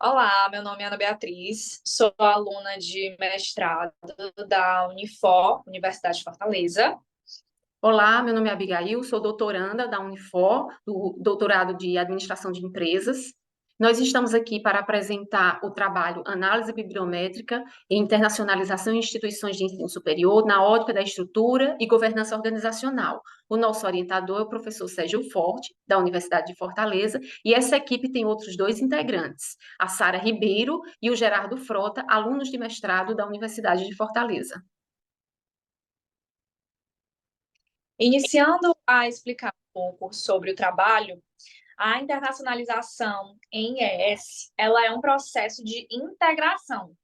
Olá, meu nome é Ana Beatriz, sou aluna de mestrado da Unifor, Universidade de Fortaleza. Olá, meu nome é Abigail, sou doutoranda da Unifor, do doutorado de Administração de Empresas. Nós estamos aqui para apresentar o trabalho Análise Bibliométrica e Internacionalização em Instituições de Ensino Superior na ótica da estrutura e governança organizacional. O nosso orientador é o professor Sérgio Forte, da Universidade de Fortaleza, e essa equipe tem outros dois integrantes, a Sara Ribeiro e o Gerardo Frota, alunos de mestrado da Universidade de Fortaleza. Iniciando a explicar um pouco sobre o trabalho, a internacionalização em ES, ela é um processo de integração,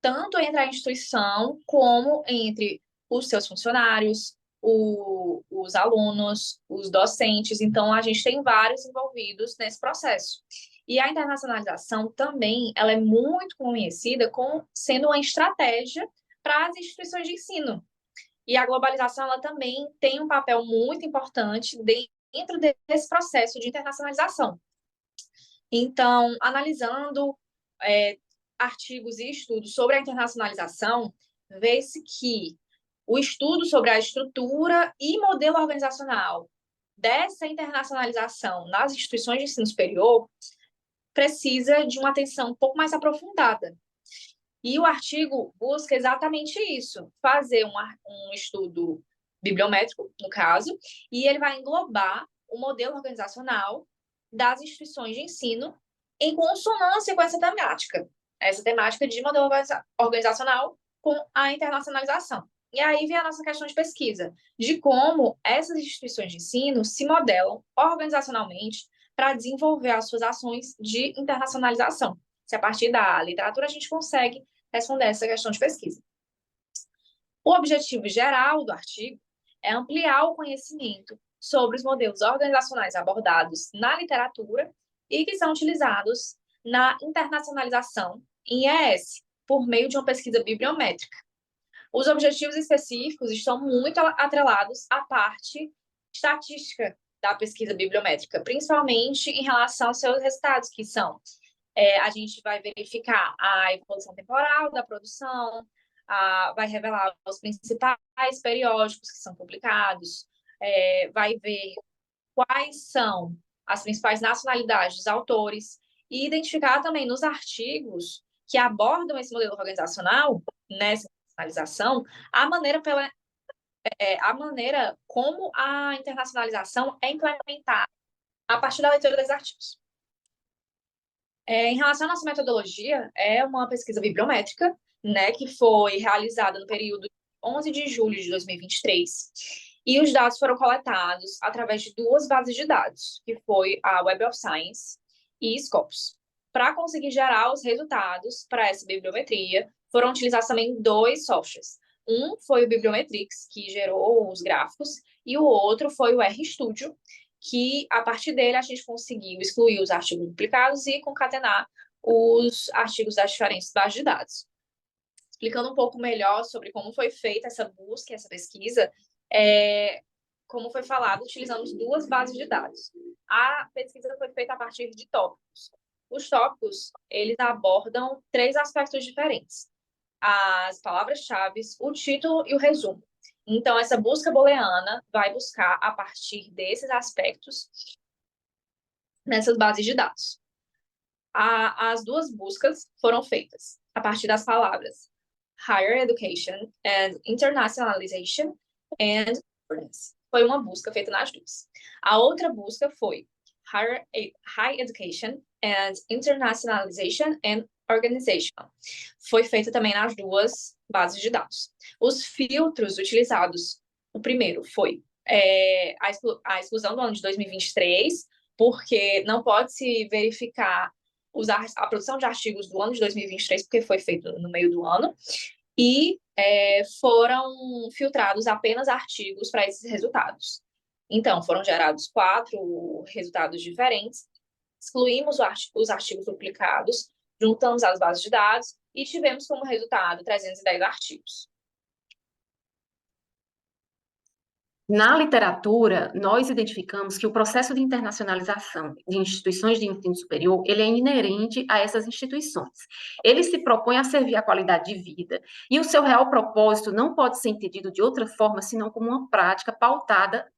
tanto entre a instituição como entre os seus funcionários, os alunos, os docentes. Então, a gente tem vários envolvidos nesse processo. E a internacionalização também, ela é muito conhecida como sendo uma estratégia para as instituições de ensino. E a globalização, ela também tem um papel muito importante dentro desse processo de internacionalização. Então, analisando é, artigos e estudos sobre a internacionalização, vê-se que o estudo sobre a estrutura e modelo organizacional dessa internacionalização nas instituições de ensino superior precisa de uma atenção um pouco mais aprofundada. E o artigo busca exatamente isso, fazer um estudo bibliométrico, no caso, e ele vai englobar o modelo organizacional das instituições de ensino em consonância com essa temática de modelo organizacional com a internacionalização. E aí vem a nossa questão de pesquisa, de como essas instituições de ensino se modelam organizacionalmente para desenvolver as suas ações de internacionalização. Se a partir da literatura a gente consegue responder essa questão de pesquisa. O objetivo geral do artigo é ampliar o conhecimento sobre os modelos organizacionais abordados na literatura e que são utilizados na internacionalização em ES, por meio de uma pesquisa bibliométrica. Os objetivos específicos estão muito atrelados à parte estatística da pesquisa bibliométrica, principalmente em relação aos seus resultados, que são a gente vai verificar a evolução temporal da produção, vai revelar os principais periódicos que são publicados, vai ver quais são as principais nacionalidades dos autores e identificar também nos artigos que abordam esse modelo organizacional, nessa internacionalização, a maneira como a internacionalização é implementada a partir da leitura dos artigos. Em relação à nossa metodologia, é uma pesquisa bibliométrica, né, que foi realizada no período de 11 de julho de 2023, e os dados foram coletados através de duas bases de dados, que foi a Web of Science e Scopus. Para conseguir gerar os resultados para essa bibliometria, foram utilizados também dois softwares. Um foi o Bibliometrix, que gerou os gráficos, e o outro foi o RStudio, que a partir dele a gente conseguiu excluir os artigos duplicados e concatenar os artigos das diferentes bases de dados. Explicando um pouco melhor sobre como foi feita essa busca, essa pesquisa, como foi falado, utilizamos duas bases de dados. A pesquisa foi feita a partir de tópicos. Os tópicos, eles abordam três aspectos diferentes: as palavras-chave, o título e o resumo. Então, essa busca booleana vai buscar a partir desses aspectos nessas bases de dados. As duas buscas foram feitas a partir das palavras Higher Education and Internationalization and Governance. Foi uma busca feita nas duas. A outra busca foi High Education and Internationalization and Organization. Foi feita também nas duas bases de dados. Os filtros utilizados, o primeiro foi a exclusão do ano de 2023, porque não pode se verificar a produção de artigos do ano de 2023, porque foi feito no meio do ano, e foram filtrados apenas artigos para esses resultados. Então, foram gerados 4 resultados diferentes, excluímos os artigos duplicados, juntamos as bases de dados e tivemos como resultado 310 artigos. Na literatura, nós identificamos que o processo de internacionalização de instituições de ensino superior, ele é inerente a essas instituições. Ele se propõe a servir a qualidade de vida, e o seu real propósito não pode ser entendido de outra forma, senão como uma prática pautada,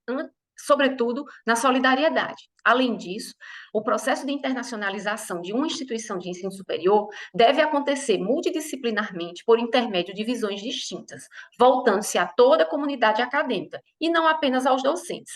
sobretudo, na solidariedade. Além disso, o processo de internacionalização de uma instituição de ensino superior deve acontecer multidisciplinarmente por intermédio de visões distintas, voltando-se a toda a comunidade acadêmica, e não apenas aos docentes,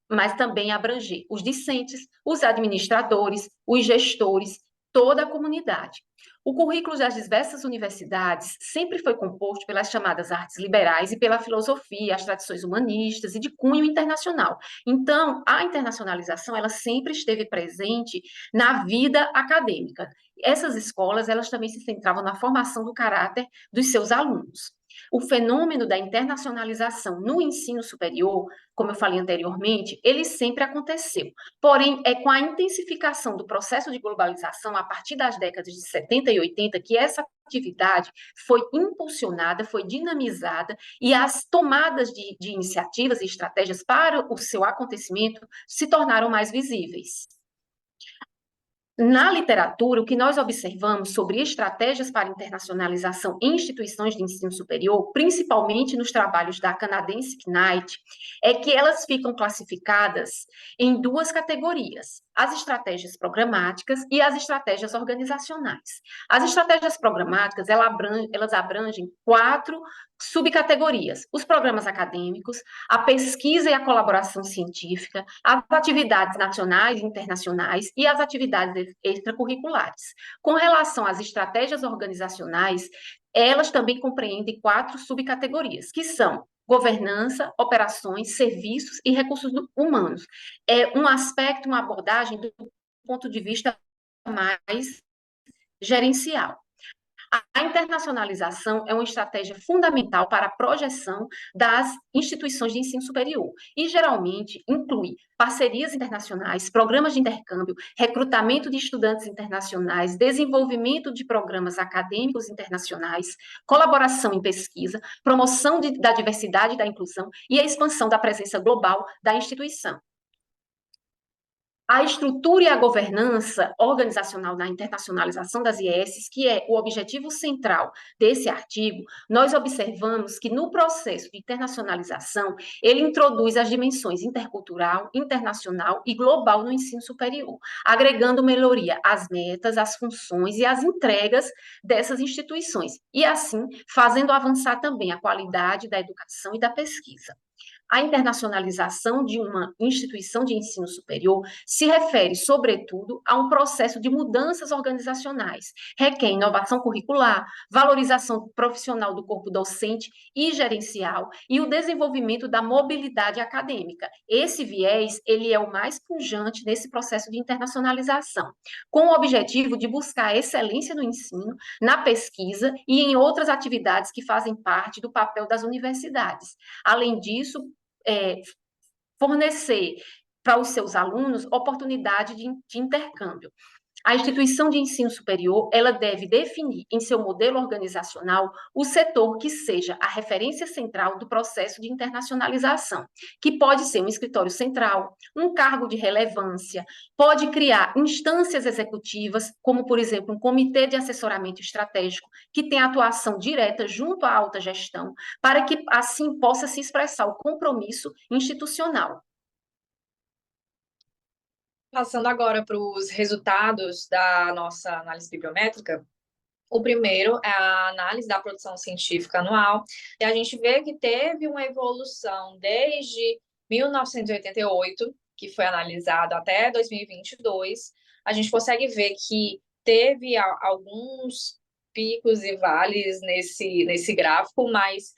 mas também abranger os discentes, os administradores, os gestores, toda a comunidade. O currículo das diversas universidades sempre foi composto pelas chamadas artes liberais e pela filosofia, as tradições humanistas e de cunho internacional. Então, a internacionalização, ela sempre esteve presente na vida acadêmica. Essas escolas, elas também se centravam na formação do caráter dos seus alunos. O fenômeno da internacionalização no ensino superior, como eu falei anteriormente, ele sempre aconteceu. Porém, é com a intensificação do processo de globalização, a partir das décadas de 70 e 80, que essa atividade foi impulsionada, foi dinamizada, e as tomadas de iniciativas e estratégias para o seu acontecimento se tornaram mais visíveis. Na literatura, o que nós observamos sobre estratégias para internacionalização em instituições de ensino superior, principalmente nos trabalhos da canadense Knight, é que elas ficam classificadas em duas categorias: as estratégias programáticas e as estratégias organizacionais. As estratégias programáticas, elas abrangem quatro subcategorias: os programas acadêmicos, a pesquisa e a colaboração científica, as atividades nacionais e internacionais e as atividades extracurriculares. Com relação às estratégias organizacionais, elas também compreendem quatro subcategorias, que são governança, operações, serviços e recursos humanos. É um aspecto, uma abordagem do ponto de vista mais gerencial. A internacionalização é uma estratégia fundamental para a projeção das instituições de ensino superior e, geralmente, inclui parcerias internacionais, programas de intercâmbio, recrutamento de estudantes internacionais, desenvolvimento de programas acadêmicos internacionais, colaboração em pesquisa, promoção da diversidade e da inclusão e a expansão da presença global da instituição. A estrutura e a governança organizacional na internacionalização das IES, que é o objetivo central desse artigo, nós observamos que no processo de internacionalização, ele introduz as dimensões intercultural, internacional e global no ensino superior, agregando melhoria às metas, às funções e às entregas dessas instituições, e assim fazendo avançar também a qualidade da educação e da pesquisa. A internacionalização de uma instituição de ensino superior se refere, sobretudo, a um processo de mudanças organizacionais, requer inovação curricular, valorização profissional do corpo docente e gerencial e o desenvolvimento da mobilidade acadêmica. Esse viés, ele é o mais pujante nesse processo de internacionalização, com o objetivo de buscar a excelência no ensino, na pesquisa e em outras atividades que fazem parte do papel das universidades. Além disso, fornecer para os seus alunos oportunidade de intercâmbio. A instituição de ensino superior, ela deve definir em seu modelo organizacional o setor que seja a referência central do processo de internacionalização, que pode ser um escritório central, um cargo de relevância, pode criar instâncias executivas, como, por exemplo, um comitê de assessoramento estratégico, que tem atuação direta junto à alta gestão, para que assim possa se expressar o compromisso institucional. Passando agora para os resultados da nossa análise bibliométrica, o primeiro é a análise da produção científica anual, e a gente vê que teve uma evolução desde 1988, que foi analisado, até 2022. A gente consegue ver que teve alguns picos e vales nesse gráfico, mas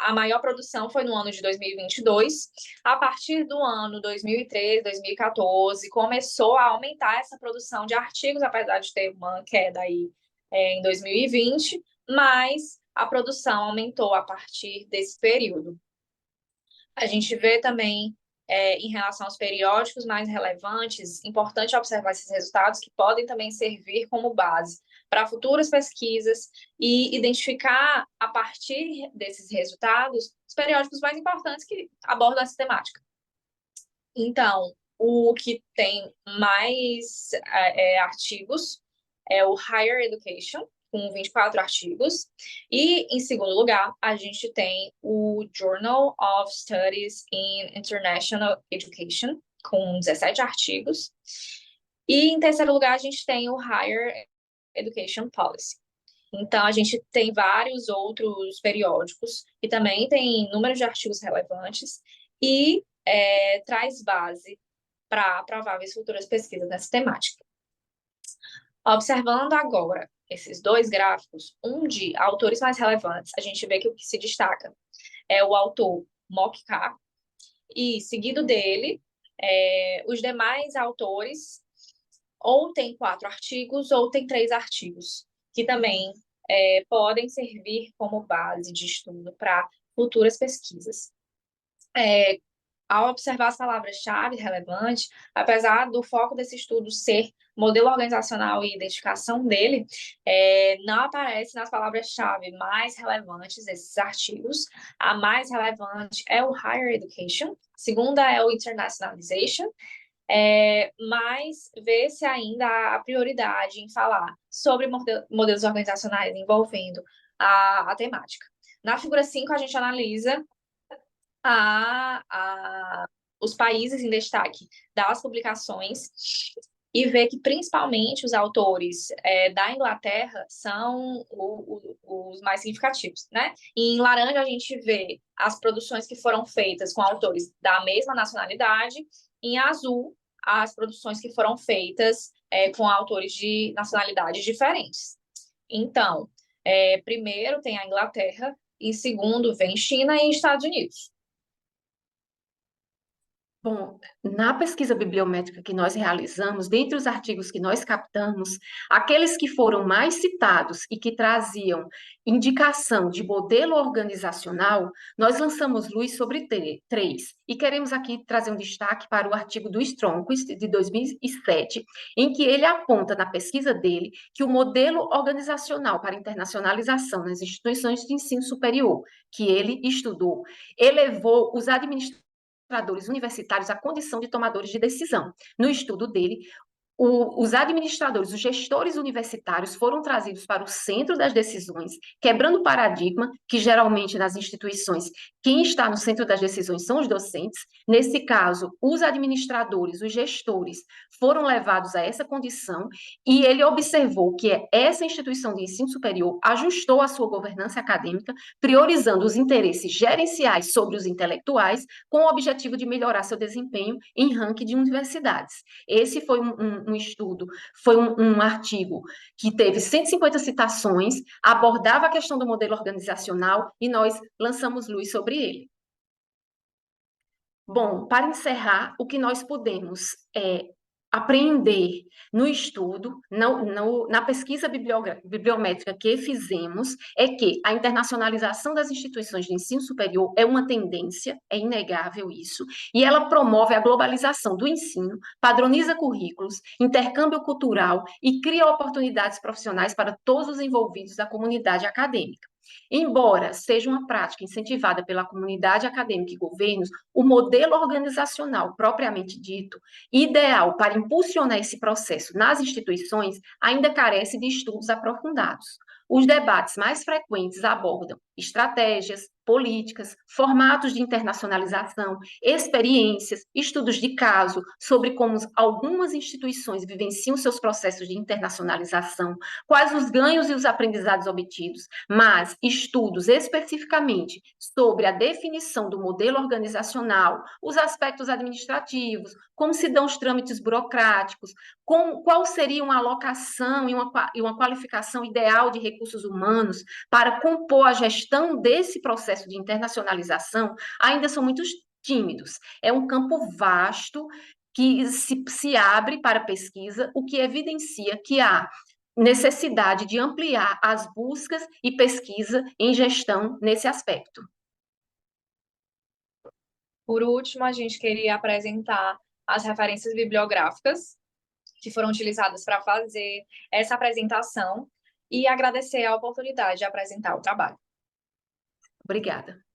a maior produção foi no ano de 2022. A partir do ano 2013, 2014, começou a aumentar essa produção de artigos, apesar de ter uma queda aí em 2020, mas a produção aumentou a partir desse período. A gente vê também, em relação aos periódicos mais relevantes, importante observar esses resultados que podem também servir como base para futuras pesquisas e identificar, a partir desses resultados, os periódicos mais importantes que abordam essa temática. Então, o que tem mais artigos é o Higher Education, com 24 artigos. E, em segundo lugar, a gente tem o Journal of Studies in International Education, com 17 artigos. E, em terceiro lugar, a gente tem o Higher Education Policy. Então, a gente tem vários outros periódicos que também tem números de artigos relevantes e traz base para prováveis futuras pesquisas nessa temática. Observando agora esses dois gráficos, um de autores mais relevantes, a gente vê que o que se destaca é o autor Mock K, e seguido dele, os demais autores ou tem 4 artigos ou tem 3 artigos, que também podem servir como base de estudo para futuras pesquisas. Ao observar as palavras-chave relevantes, apesar do foco desse estudo ser modelo organizacional e identificação dele, não aparece nas palavras-chave mais relevantes desses artigos. A mais relevante é o Higher Education, a segunda é o Internationalization, mas vê-se ainda a prioridade em falar sobre modelos organizacionais envolvendo a temática. Na figura 5, a gente analisa os países em destaque das publicações e vê que, principalmente, os autores da Inglaterra são os mais significativos, né? E em laranja, a gente vê as produções que foram feitas com autores da mesma nacionalidade, em azul, as produções que foram feitas com autores de nacionalidades diferentes. Então, primeiro tem a Inglaterra, e segundo vem China e Estados Unidos. Bom, na pesquisa bibliométrica que nós realizamos, dentre os artigos que nós captamos, aqueles que foram mais citados e que traziam indicação de modelo organizacional, nós lançamos luz sobre 3. E queremos aqui trazer um destaque para o artigo do Stromquist, de 2007, em que ele aponta na pesquisa dele que o modelo organizacional para internacionalização nas instituições de ensino superior, que ele estudou, elevou os administradores universitários à condição de tomadores de decisão. No estudo dele, os administradores, os gestores universitários foram trazidos para o centro das decisões, quebrando o paradigma que geralmente nas instituições quem está no centro das decisões são os docentes. Nesse caso, os administradores, os gestores foram levados a essa condição e ele observou que essa instituição de ensino superior ajustou a sua governança acadêmica, priorizando os interesses gerenciais sobre os intelectuais, com o objetivo de melhorar seu desempenho em ranking de universidades. Esse foi um estudo, foi um artigo que teve 150 citações, abordava a questão do modelo organizacional e nós lançamos luz sobre ele. Bom, para encerrar, o que nós podemos apreender no estudo, na pesquisa bibliométrica que fizemos, é que a internacionalização das instituições de ensino superior é uma tendência, é inegável isso, e ela promove a globalização do ensino, padroniza currículos, intercâmbio cultural e cria oportunidades profissionais para todos os envolvidos da comunidade acadêmica. Embora seja uma prática incentivada pela comunidade acadêmica e governos, o modelo organizacional propriamente dito, ideal para impulsionar esse processo nas instituições, ainda carece de estudos aprofundados. Os debates mais frequentes abordam estratégias, políticas, formatos de internacionalização, experiências, estudos de caso sobre como algumas instituições vivenciam seus processos de internacionalização, quais os ganhos e os aprendizados obtidos, mas estudos especificamente sobre a definição do modelo organizacional, os aspectos administrativos, como se dão os trâmites burocráticos, qual seria uma alocação e uma qualificação ideal de recursos humanos para compor a gestão desse processo de internacionalização, ainda são muito tímidos. É um campo vasto que se abre para pesquisa, o que evidencia que há necessidade de ampliar as buscas e pesquisa em gestão nesse aspecto. Por último, a gente queria apresentar as referências bibliográficas que foram utilizadas para fazer essa apresentação. e agradecer a oportunidade de apresentar o trabalho. Obrigada.